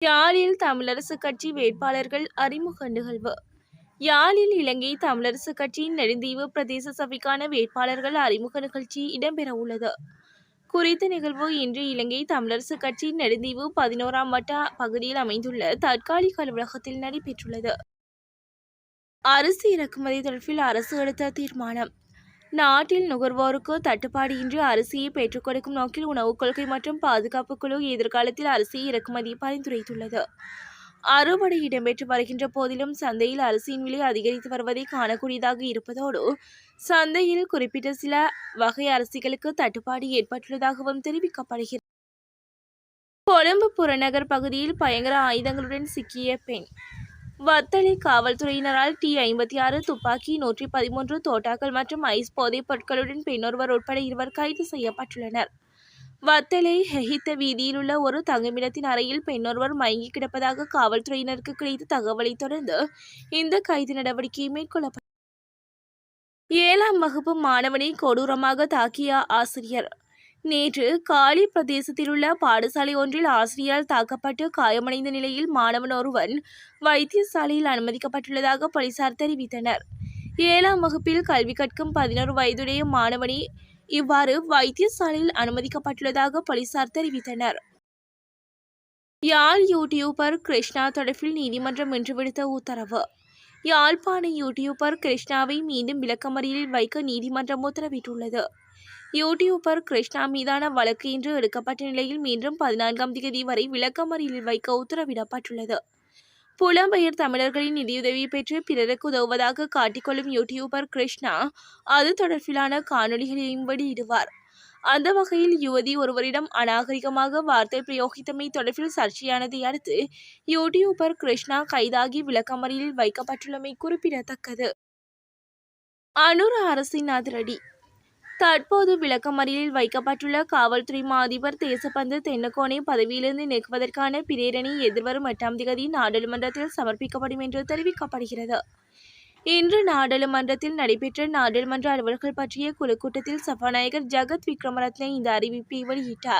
யாழில் தமிழரசு கட்சி வேட்பாளர்கள் அறிமுக நிகழ்வு. யாழில் இலங்கை தமிழரசு கட்சியின் நெடுந்தீவு பிரதேச சபைக்கான வேட்பாளர்கள் அறிமுக நிகழ்ச்சி இடம்பெறவுள்ளது. குறித்த நிகழ்வு இன்று இலங்கை தமிழரசு கட்சியின் நெடுந்தீவு 11ஆம் வட்ட பகுதியில் அமைந்துள்ள தற்காலிக அலுவலகத்தில் நடைபெற்றுள்ளது. அரிசி இறக்குமதி தொடர்பில் அரசு எடுத்த தீர்மானம். நாட்டில் நுகர்வோருக்கு தட்டுப்பாடு இன்றி அரிசியை பெற்றுக் கொடுக்கும் நோக்கில் உணவுக் கொள்கை மற்றும் பாதுகாப்பு குழு எதிர்காலத்தில் அரிசி இறக்குமதி பரிந்துரைத்துள்ளது. அறுவடை இடம்பெற்று வருகின்ற போதிலும் சந்தையில் அரிசியின் விலை அதிகரித்து வருவதை காணக்கூடியதாக இருப்பதோடு சந்தையில் குறிப்பிட்ட சில வகை அரிசிகளுக்கு தட்டுப்பாடு ஏற்பட்டுள்ளதாகவும் தெரிவிக்கப்படுகிறது. கொழும்பு புறநகர் பகுதியில் பயங்கர ஆயுதங்களுடன் சிக்கிய பெண். வத்தளை காவல்துறையினரால் T56 துப்பாக்கி, 113 தோட்டாக்கள் மற்றும் ஐஸ் போதைப் பொருட்களுடன் பெண்ணொருவர் உட்பட 2 கைது செய்யப்பட்டுள்ளனர். வத்தளை ஹெஹித்த வீதியில் உள்ள ஒரு தங்குமிடத்தின் அறையில் பெண்ணொருவர் மயங்கி கிடப்பதாக காவல்துறையினருக்கு கிடைத்த தகவலை தொடர்ந்து இந்த கைது நடவடிக்கை மேற்கொள்ளப்பட்டது. 7ஆம் வகுப்பு மாணவனை கொடூரமாக தாக்கிய ஆசிரியர். நேற்று காலி பிரதேசத்தில் உள்ள பாடசாலை ஒன்றில் ஆசிரியரால் தாக்கப்பட்டு காயமடைந்த நிலையில் மாணவன் ஒருவன் வைத்தியசாலையில் அனுமதிக்கப்பட்டுள்ளதாக போலீசார் தெரிவித்தனர். 7ஆம் வகுப்பில் கல்வி கற்கும் 11 வயதுடைய மாணவனே இவ்வாறு வைத்தியசாலையில் அனுமதிக்கப்பட்டுள்ளதாக போலீசார் தெரிவித்தனர். யாழ் யூடியூபர் கிருஷ்ணா தொடர்பில் நீதிமன்றம் இன்று விடுத்த உத்தரவு. யாழ்ப்பாண யூடியூபர் கிருஷ்ணாவை மீண்டும் விளக்கமறியலில் வைக்க நீதிமன்றம் உத்தரவிட்டுள்ளது. யூடியூபர் கிருஷ்ணா மீதான வழக்கு இன்று எடுக்கப்பட்ட நிலையில் மீண்டும் 14ஆம் தேதி வரை விளக்கமறியலில் வைக்க உத்தரவிடப்பட்டுள்ளது. புலம்பெயர் தமிழர்களின் நிதியுதவி பெற்று பிறருக்கு உதவுவதாக காட்டிக்கொள்ளும் யூடியூபர் கிருஷ்ணா அது தொடர்பிலான காணொலிகளையும் வெளியிடுவார். அந்த வகையில் யுவதி ஒருவரிடம் அநாகரிகமாக வார்த்தை பிரயோகித்தமை தொடர்பில் சர்ச்சையானதை அடுத்து யூடியூபர் கிருஷ்ணா கைதாகி விளக்கமறியலில் வைக்கப்பட்டுள்ளமை குறிப்பிடத்தக்கது. அனுர அரசின் அதிரடி. தற்போது விளக்கமறியலில் வைக்கப்பட்டுள்ள காவல்துறை மா அதிபர் தேசபந்து தென்னக்கோனை பதவியிலிருந்து நீக்குவதற்கான பிரேரணை எதிர்வரும் 8ஆம் தேதி நாடாளுமன்றத்தில் சமர்ப்பிக்கப்படும் என்று தெரிவிக்கப்படுகிறது. இன்று நாடாளுமன்றத்தில் நடைபெற்ற நாடாளுமன்ற அலுவல்கள் பற்றிய குழு கூட்டத்தில் சபாநாயகர் ஜகத் விக்ரமரத்ன இந்த அறிவிப்பை வெளியிட்டார்.